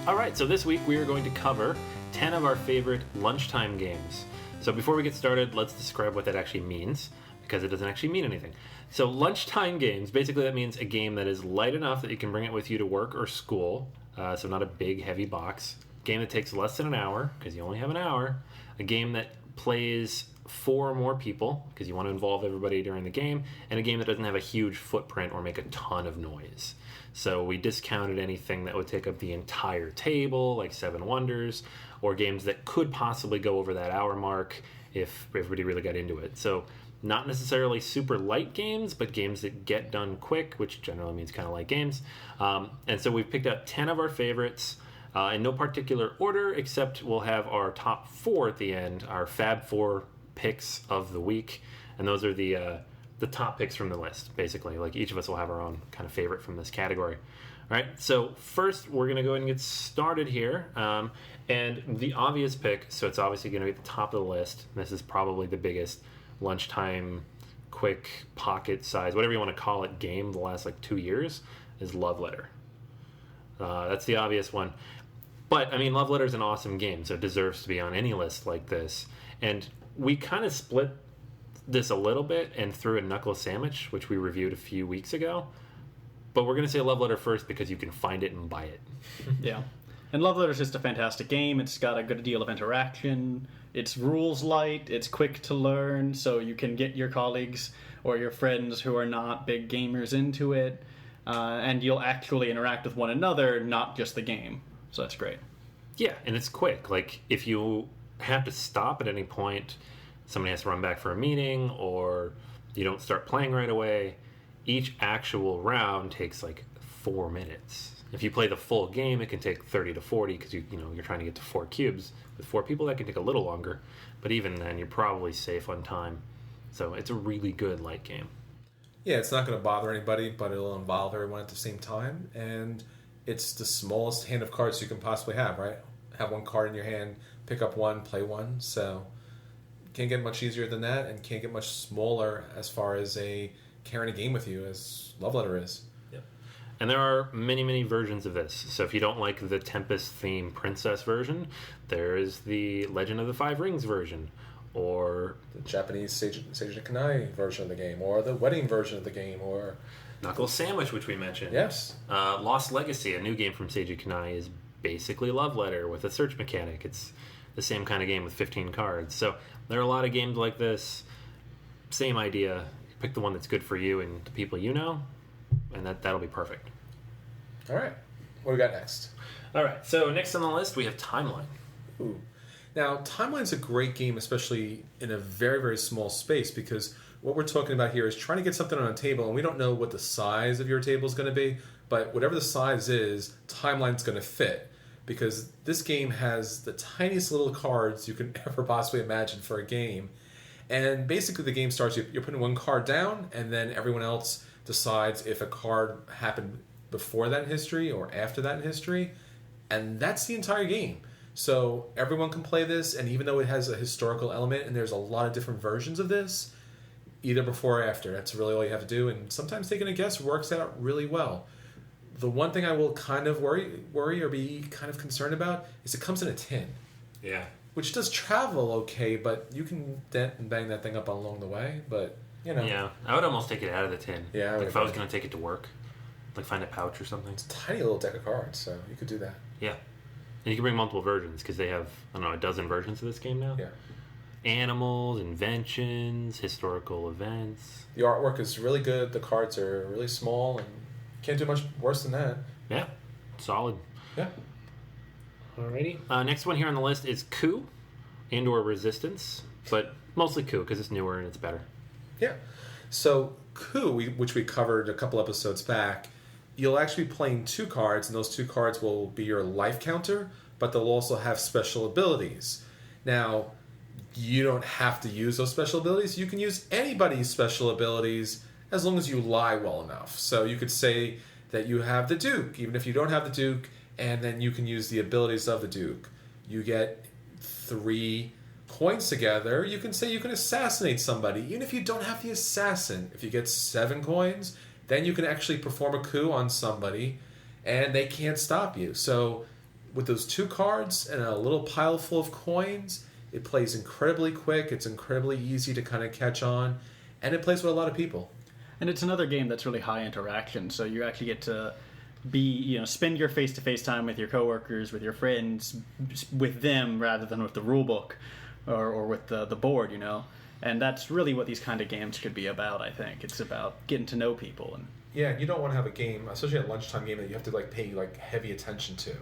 All right, so this week we are going to cover 10 of our favorite lunchtime games. So before we get started, let's describe what that actually means, because it doesn't actually mean anything. So lunchtime games, basically that means a game that is light enough that you can bring it with you to work or school, so not a big, heavy box. Game that takes less than an hour, because you only have an hour. A game that plays 4 or more people, because you want to involve everybody during the game. And a game that doesn't have a huge footprint or make a ton of noise. So we discounted anything that would take up the entire table, like 7 Wonders, or games that could possibly go over that hour mark if everybody really got into it. So not necessarily super light games, but games that get done quick, which generally means kind of light games. And so we've picked out 10 of our favorites. In no particular order, except we'll have our top 4 at the end, our Fab 4 picks of the week. And those are the the top picks from the list, basically. Like, each of us will have our own kind of favorite from this category. All right, so first we're going to go ahead and get started here. And the obvious pick, so it's obviously going to be at the top of the list. This is probably the biggest lunchtime, quick, pocket size, whatever you want to call it, game the last, 2 years, is Love Letter. That's the obvious one. But, I mean, Love Letter is an awesome game, so it deserves to be on any list like this. And we kind of split this a little bit and threw a Knuckle Sandwich, which we reviewed a few weeks ago. But we're going to say Love Letter first because you can find it and buy it. Yeah. And Love Letter is just a fantastic game. It's got a good deal of interaction. It's rules light. It's quick to learn, so you can get your colleagues or your friends who are not big gamers into it. And you'll actually interact with one another, not just the game. So that's great. Yeah, and it's quick. Like, if you have to stop at any point, somebody has to run back for a meeting, or you don't start playing right away, each actual round takes 4 minutes. If you play the full game, it can take 30 to 40 because you're trying to get to 4 cubes. With 4 people, that can take a little longer, but even then, you're probably safe on time. So it's a really good light game. Yeah, it's not going to bother anybody, but it'll involve everyone at the same time, and it's the smallest hand of cards you can possibly have, right? Have one card in your hand, pick up one, play one, so can't get much easier than that, and can't get much smaller as far as carrying a game with you as Love Letter is. Yep. And there are many, many versions of this. So if you don't like the Tempest theme princess version, there is the Legend of the Five Rings version, or the Japanese Seiji Kanai version of the game, or the wedding version of the game, or Knuckle Sandwich, which we mentioned. Yes. Lost Legacy, a new game from Seiji Kanai, is basically Love Letter with a search mechanic. It's the same kind of game with 15 cards. So there are a lot of games like this. Same idea. Pick the one that's good for you and the people you know, and that'll be perfect. All right. What do we got next? All right. So next on the list, we have Timeline. Ooh. Now, Timeline's a great game, especially in a very, very small space, because what we're talking about here is trying to get something on a table, and we don't know what the size of your table is going to be, but whatever the size is, Timeline's going to fit, because this game has the tiniest little cards you can ever possibly imagine for a game. And basically the game starts, you're putting one card down, and then everyone else decides if a card happened before that in history or after that in history, and that's the entire game. So everyone can play this, and even though it has a historical element, and there's a lot of different versions of this, either before or after, that's really all you have to do, and sometimes taking a guess works out really well. The one thing I will kind of worry or be kind of concerned about is it comes in a tin. Yeah. Which does travel okay, but you can dent and bang that thing up along the way, but, Yeah, I would almost take it out of the tin. Yeah. If I was going to take it to work, find a pouch or something. It's a tiny little deck of cards, so you could do that. Yeah. And you can bring multiple versions, because they have, a dozen versions of this game now. Yeah. Animals, inventions, historical events. The artwork is really good, the cards are really small, and can't do much worse than that. Yeah. Solid. Yeah. Alrighty. Next one here on the list is Coup and/or Resistance, but mostly Coup because it's newer and it's better. Yeah. So Coup, which we covered a couple episodes back, you'll actually be playing 2 cards, and those 2 cards will be your life counter, but they'll also have special abilities. Now, you don't have to use those special abilities. You can use anybody's special abilities as long as you lie well enough. So you could say that you have the Duke, even if you don't have the Duke, and then you can use the abilities of the Duke. You get 3 points together. You can say you can assassinate somebody, even if you don't have the assassin. If you get 7 coins, then you can actually perform a coup on somebody, and they can't stop you. So with those 2 cards and a little pile full of coins, it plays incredibly quick. It's incredibly easy to kind of catch on, and it plays with a lot of people. And it's another game that's really high interaction, so you actually get to spend your face-to-face time with your coworkers, with your friends, with them rather than with the rule book or with the board, And that's really what these kind of games should be about, I think. It's about getting to know people. And yeah, you don't want to have a game, especially a lunchtime game, that you have to pay heavy attention to.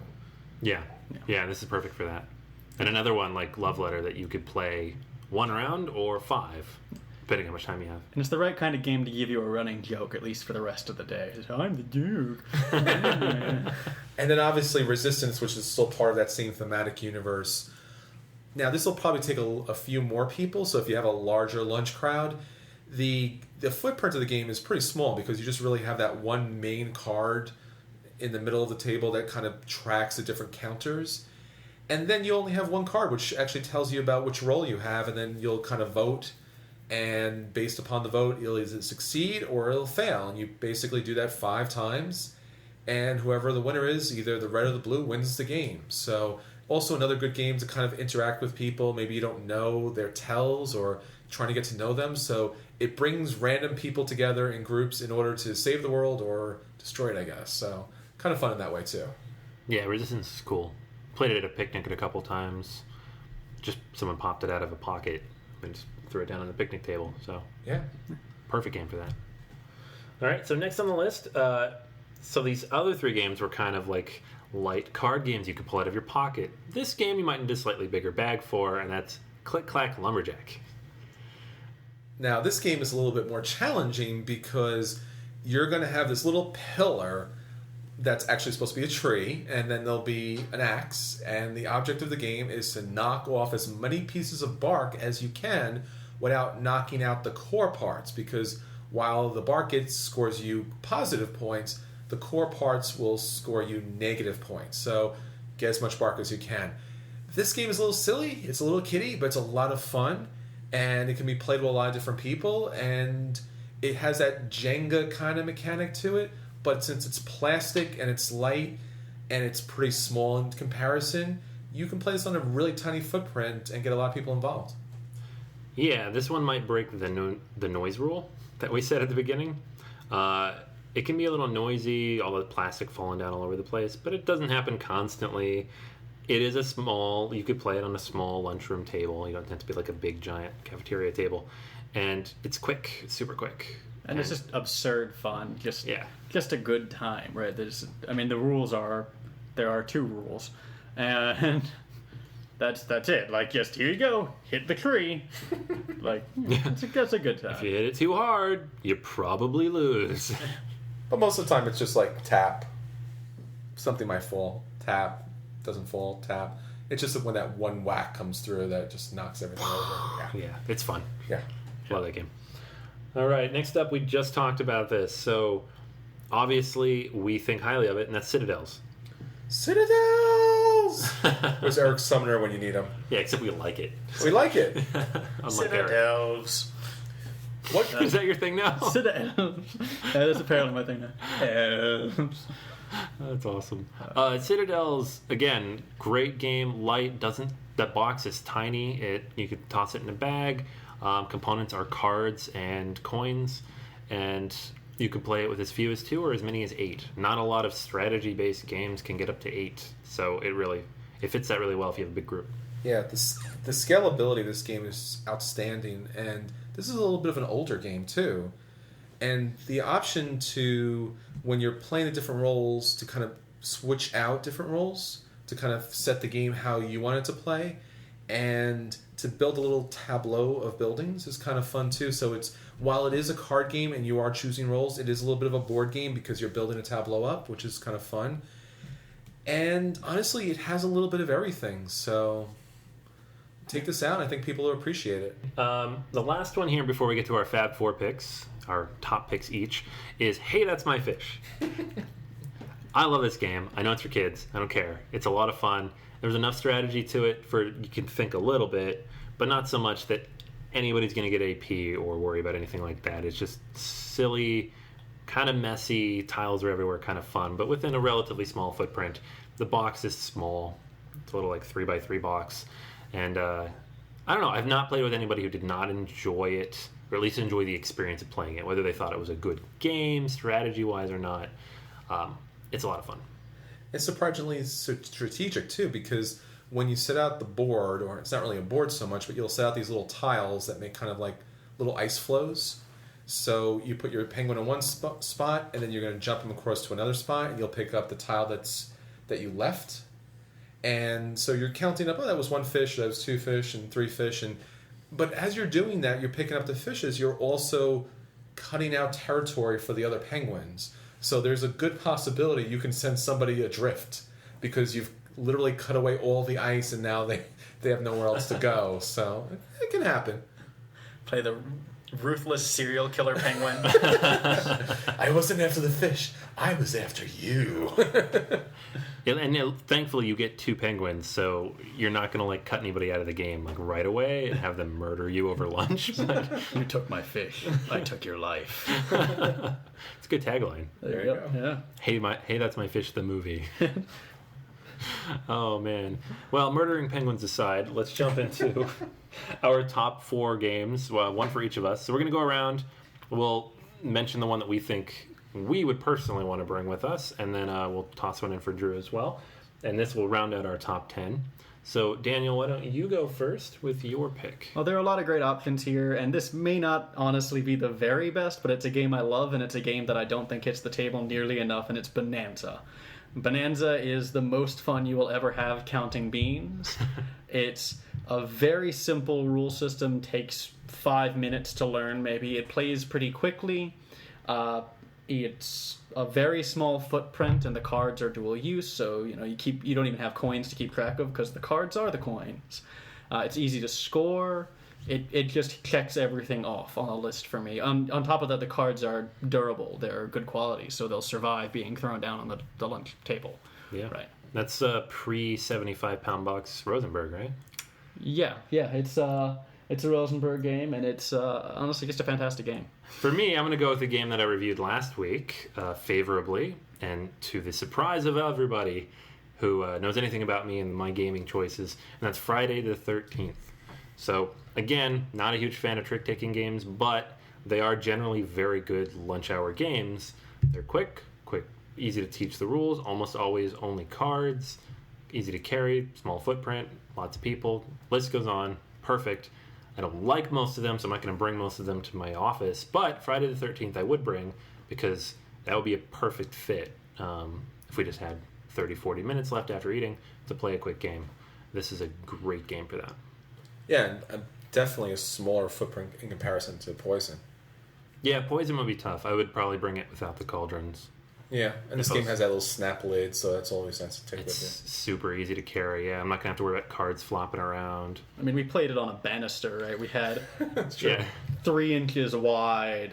Yeah. This is perfect for that. And another one like Love Letter that you could play 1 round or 5, depending on how much time you have. And it's the right kind of game to give you a running joke, at least for the rest of the day. I'm the Duke. And then obviously Resistance, which is still part of that same thematic universe. Now, this will probably take a few more people, so if you have a larger lunch crowd, the footprint of the game is pretty small because you just really have that one main card in the middle of the table that kind of tracks the different counters. And then you only have one card, which actually tells you about which role you have, and then you'll kind of vote. And based upon the vote, it'll either succeed or it'll fail. And you basically do that 5 times. And whoever the winner is, either the red or the blue, wins the game. So also another good game to kind of interact with people. Maybe you don't know their tells or trying to get to know them. So it brings random people together in groups in order to save the world or destroy it, I guess. So kind of fun in that way, too. Yeah, Resistance is cool. Played it at a picnic a couple times. Just someone popped it out of a pocket and just threw it down on the picnic table. So yeah, perfect game for that. All right, so next on the list, so these other 3 games were kind of like light card games you could pull out of your pocket. This game you might need a slightly bigger bag for, and that's Clack, Lumberjack. Now, this game is a little bit more challenging because you're going to have this little pillar that's actually supposed to be a tree, and then there'll be an axe, and the object of the game is to knock off as many pieces of bark as you can without knocking out the core parts, because while the bark scores you positive points, the core parts will score you negative points. So get as much bark as you can. This game is a little silly, it's a little kiddie, but it's a lot of fun, and it can be played with a lot of different people, and it has that Jenga kind of mechanic to it. But since it's plastic and it's light and it's pretty small in comparison, you can play this on a really tiny footprint and get a lot of people involved. Yeah, this one might break the noise rule that we said at the beginning. It can be a little noisy, all the plastic falling down all over the place, but it doesn't happen constantly. It is you could play it on a small lunchroom table. You don't have to be like a big giant cafeteria table. And it's quick, it's super quick. And it's just absurd fun. Just a good time, right? The rules are, there are 2 rules, and that's it. Like, just here you go, hit the tree. Like, that's a good time. If you hit it too hard, you probably lose. But most of the time, it's just like tap. Something might fall, tap, doesn't fall, tap. It's just when that one whack comes through that just knocks everything over. Yeah, it's fun. Yeah, love that game. All right, next up, we just talked about this. So, obviously, we think highly of it, and that's Citadels. Citadels! Where's Eric's summoner when you need him? Yeah, except we like it. We like it. Citadels. What? Is that your thing now? Citadels. That's apparently my thing now. That's awesome. Citadels, again, great game, light, that box is tiny. You could toss it in a bag. Components are cards and coins, and you can play it with as few as 2 or as many as 8. Not a lot of strategy-based games can get up to 8, so it fits that really well if you have a big group. Yeah, the scalability of this game is outstanding, and this is a little bit of an older game too. And the option to, when you're playing the different roles, to kind of switch out different roles, to kind of set the game how you want it to play, and to build a little tableau of buildings is kind of fun too. So while it is a card game and you are choosing roles, it is a little bit of a board game because you're building a tableau up, which is kind of fun. And honestly, it has a little bit of everything. So take this out. I think people will appreciate it. The last one here before we get to our Fab 4 picks, our top picks each, is Hey, That's My Fish. I love this game. I know it's for kids. I don't care. It's a lot of fun. There's enough strategy to it for you can think a little bit, but not so much that anybody's going to get AP or worry about anything like that. It's just silly, kind of messy, tiles are everywhere, kind of fun, but within a relatively small footprint. The box is small. It's a little like 3x3 box. And I don't know. I've not played with anybody who did not enjoy it, or at least enjoy the experience of playing it, whether they thought it was a good game, strategy-wise or not. It's a lot of fun. It's surprisingly strategic too, because when you set out the board, or it's not really a board so much, but you'll set out these little tiles that make kind of like little ice flows. So you put your penguin in one spot, and then you're going to jump him across to another spot, and you'll pick up the tile that you left. And so you're counting up, that was 1 fish, that was 2 fish, and 3 fish. But as you're doing that, you're picking up the fishes, you're also cutting out territory for the other penguins. So there's a good possibility you can send somebody adrift because you've literally cut away all the ice and now they have nowhere else to go. So it can happen. Play the Ruthless serial killer penguin. I wasn't after the fish. I was after you. Thankfully, you get 2 penguins, so you're not going to like cut anybody out of the game like right away and have them murder you over lunch. But You took my fish. I took your life. it's a good tagline. There you go. Yeah. Hey, that's my fish. The movie. Oh man. Well, murdering penguins aside, let's jump into our top 4 games. Well, one for each of us. So we're going to go around. We'll mention the one that we think we would personally want to bring with us, and then we'll toss one in for Drew as well. And this will round out our top 10. So, Daniel, why don't you go first with your pick? Well, there are a lot of great options here, and this may not honestly be the very best, but it's a game I love, and it's a game that I don't think hits the table nearly enough, and it's Bonanza. Bonanza is the most fun you will ever have counting beans. It's a very simple rule system, takes 5 minutes to learn maybe. It plays pretty quickly. It's a very small footprint, and the cards are dual use, so you don't even have coins to keep track of because the cards are the coins. It's easy to score. It just checks everything off on a list for me. On top of that, the cards are durable. They're good quality, so they'll survive being thrown down on the lunch table. Yeah. Right. That's a pre-75-pound box Rosenberg, right? Yeah. It's a Rosenberg game, and it's honestly just a fantastic game. For me, I'm going to go with the game that I reviewed last week favorably, and to the surprise of everybody who knows anything about me and my gaming choices, and that's Friday the 13th. So, again, not a huge fan of trick-taking games, but they are generally very good lunch hour games. They're quick, easy to teach the rules, almost always only cards, easy to carry, small footprint, lots of people, list goes on, perfect. I don't like most of them, so I'm not going to bring most of them to my office, but Friday the 13th I would bring, because that would be a perfect fit if we just had 30-40 minutes left after eating to play a quick game. This is a great game for that. Yeah, and definitely a smaller footprint in comparison to Poison. Yeah, Poison would be tough. I would probably bring it without the cauldrons. Yeah, and this game has that little snap lid, so that's always nice to take with you. It's super easy to carry. Yeah, I'm not going to have to worry about cards flopping around. I mean, we played it on a banister, right? We had Yeah. 3 inches wide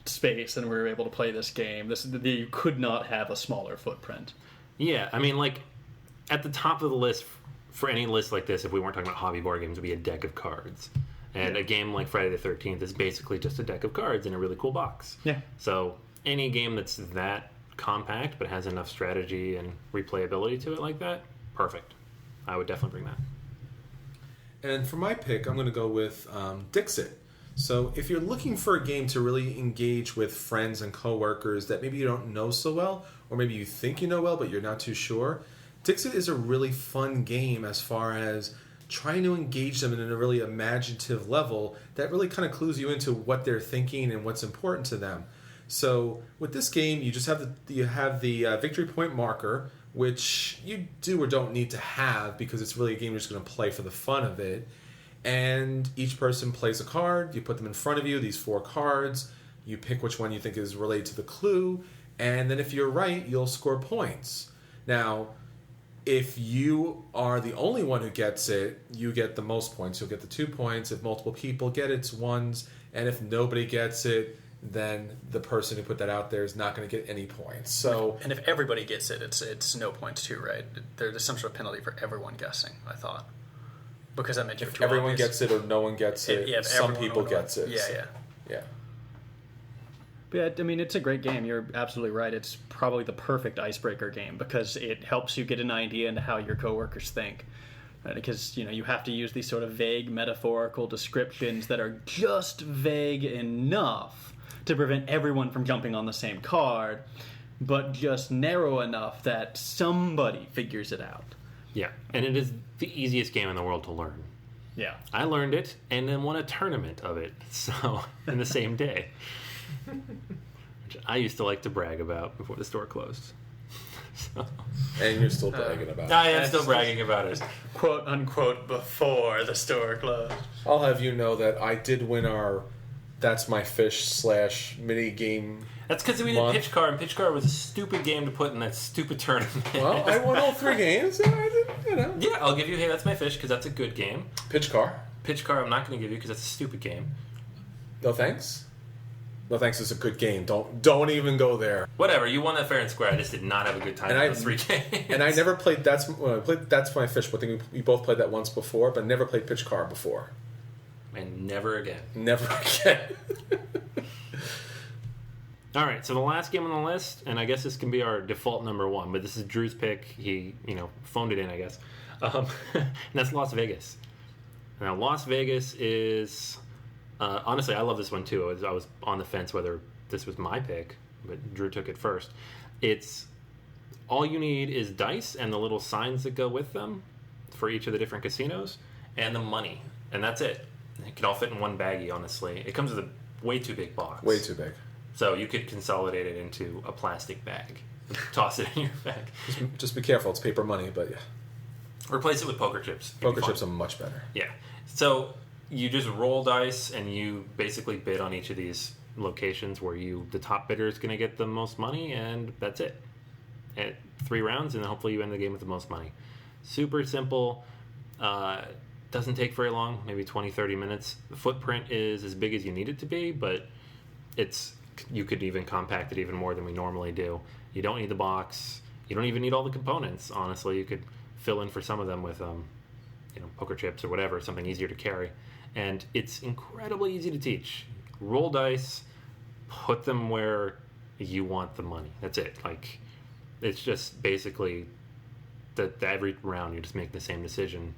space, and we were able to play this game. You could not have a smaller footprint. Yeah, I mean, like, at the top of the list, for any list like this, if we weren't talking about hobby board games, would be a deck of cards. And a game like Friday the 13th is basically just a deck of cards in a really cool box. Yeah. So any game that's that compact but has enough strategy and replayability to it like that, perfect. I would definitely bring that. And for my pick, I'm going to go with Dixit. So if you're looking for a game to really engage with friends and coworkers that maybe you don't know so well, or maybe you think you know well but you're not too sure, Dixit is a really fun game as far as trying to engage them in a really imaginative level that really kind of clues you into what they're thinking and what's important to them. So with this game, you just have the victory point marker, which you do or don't need to have because it's really a game you're just going to play for the fun of it. And each person plays a card. You put them in front of you, these 4 cards. You pick which one you think is related to the clue. And then if you're right, you'll score points. Now, if you are the only one who gets it, you get the most points. You'll get the 2 points. If multiple people get it, it's 1s. And if nobody gets it, then the person who put that out there is not going to get any points. So, and if everybody gets it, it's no points too, right? There's some sort of penalty for everyone guessing, I thought. Because that made it too everyone obvious. gets it or no one gets it, some people gets it. Yeah. But yeah, I mean, it's a great game. You're absolutely right. It's probably the perfect icebreaker game because it helps you get an idea into how your coworkers think. Right? Because, you have to use these sort of vague metaphorical descriptions that are just vague enough to prevent everyone from jumping on the same card, but just narrow enough that somebody figures it out. Yeah, and it is the easiest game in the world to learn. Yeah. I learned it and then won a tournament of it, so in the same day. Which I used to like to brag about before the store closed. So. And you're still bragging about it. I am still bragging about it. Quote unquote before the store closed. I'll have you know that I did win our That's My Fish / mini game. That's because we did Pitch Car, and Pitch Car was a stupid game to put in that stupid tournament. Well, I won all 3 games. I did, Yeah, I'll give you Hey, That's My Fish, because that's a good game. Pitch Car. Pitch Car I'm not going to give you, because that's a stupid game. No thanks. No thanks is a good game. Don't even go there. Whatever, you won that fair and square. I just did not have a good time with those 3 games. And I never played That's My Fishbowl. I think we both played that once before, but never played Pitch Car before. And never again. Never again. All right, so the last game on the list, and I guess this can be our default number 1, but this is Drew's pick. He, phoned it in, I guess. And that's Las Vegas. Now, Las Vegas is... honestly, I love this one, too. I was on the fence whether this was my pick, but Drew took it first. It's... all you need is dice and the little signs that go with them for each of the different casinos, and the money. And that's it. It can all fit in one baggie, honestly. It comes with a way too big box. Way too big. So you could consolidate it into a plastic bag. Toss it in your bag. Just be careful. It's paper money, but yeah. Replace it with poker chips. Poker chips are much better. Yeah. So you just roll dice and you basically bid on each of these locations where the top bidder is going to get the most money, and that's it. At 3 rounds, and hopefully you end the game with the most money. Super simple. Doesn't take very long, maybe 20-30 minutes. The footprint is as big as you need it to be, but you could even compact it even more than we normally do. You don't need the box. You don't even need all the components, honestly. You could fill in for some of them with poker chips or whatever, something easier to carry. And it's incredibly easy to teach. Roll dice, put them where you want the money. That's it. It's just basically that every round you just make the same decision.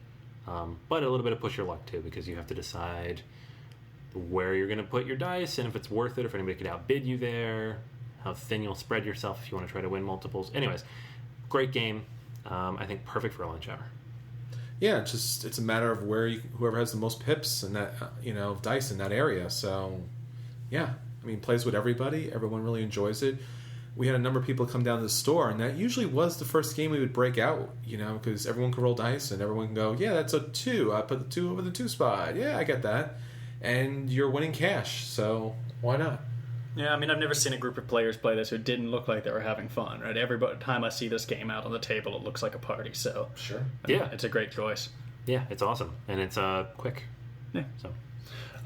But a little bit of push your luck, too, because you have to decide where you're going to put your dice and if it's worth it, if anybody could outbid you there, how thin you'll spread yourself if you want to try to win multiples. Anyways, great game. I think perfect for a lunch hour. Yeah, it's a matter of whoever has the most pips and that dice in that area. So, yeah, plays with everybody. Everyone really enjoys it. We had a number of people come down to the store, and that usually was the first game we would break out, because everyone can roll dice and everyone can go, yeah, that's a 2. I put the 2 over the 2 spot. Yeah, I get that. And you're winning cash, so why not? Yeah, I've never seen a group of players play this who didn't look like they were having fun, right? Every time I see this game out on the table, it looks like a party, so... Sure. Yeah. It's a great choice. Yeah, it's awesome. And it's quick. Yeah. So,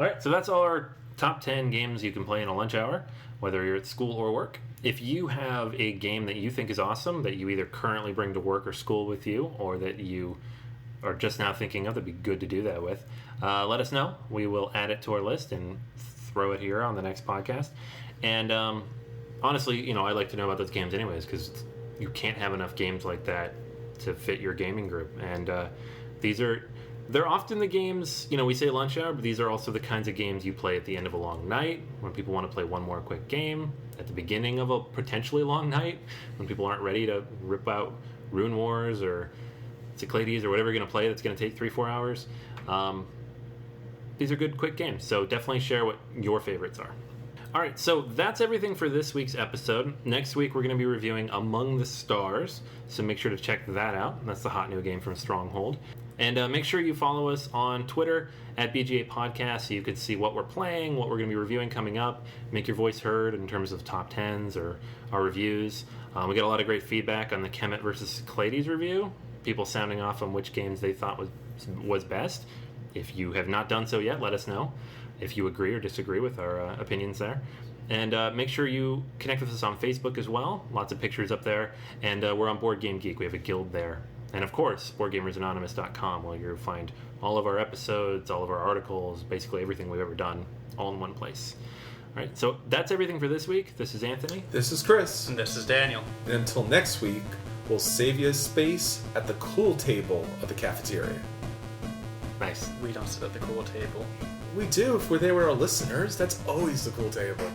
all right, so that's all our top 10 games you can play in a lunch hour, whether you're at school or work. If you have a game that you think is awesome, that you either currently bring to work or school with you, or that you are just now thinking of, that'd be good to do that with, let us know. We will add it to our list and throw it here on the next podcast. And honestly, I like to know about those games anyways, because you can't have enough games like that to fit your gaming group. And they're often the games, we say lunch hour, but these are also the kinds of games you play at the end of a long night, when people want to play one more quick game, at the beginning of a potentially long night, when people aren't ready to rip out Rune Wars or Cyclades or whatever you're going to play that's going to take 3-4 hours. These are good quick games, so definitely share what your favorites are. All right, so that's everything for this week's episode. Next week, we're going to be reviewing Among the Stars, so make sure to check that out. That's the hot new game from Stronghold. And make sure you follow us on Twitter at BGA Podcast so you can see what we're playing, what we're going to be reviewing coming up, make your voice heard in terms of top 10s or our reviews. We got a lot of great feedback on the Kemet versus Cyclades review, people sounding off on which games they thought was best. If you have not done so yet, let us know if you agree or disagree with our opinions there. And make sure you connect with us on Facebook as well. Lots of pictures up there. And we're on Board Game Geek. We have a guild there. And of course, BoardGamersAnonymous.com, where you'll find all of our episodes, all of our articles, basically everything we've ever done, all in one place. All right, so that's everything for this week. This is Anthony. This is Chris. And this is Daniel. And until next week, we'll save you a space at the cool table of the cafeteria. Nice. We don't sit at the cool table. We do. If we're there with our listeners, that's always the cool table.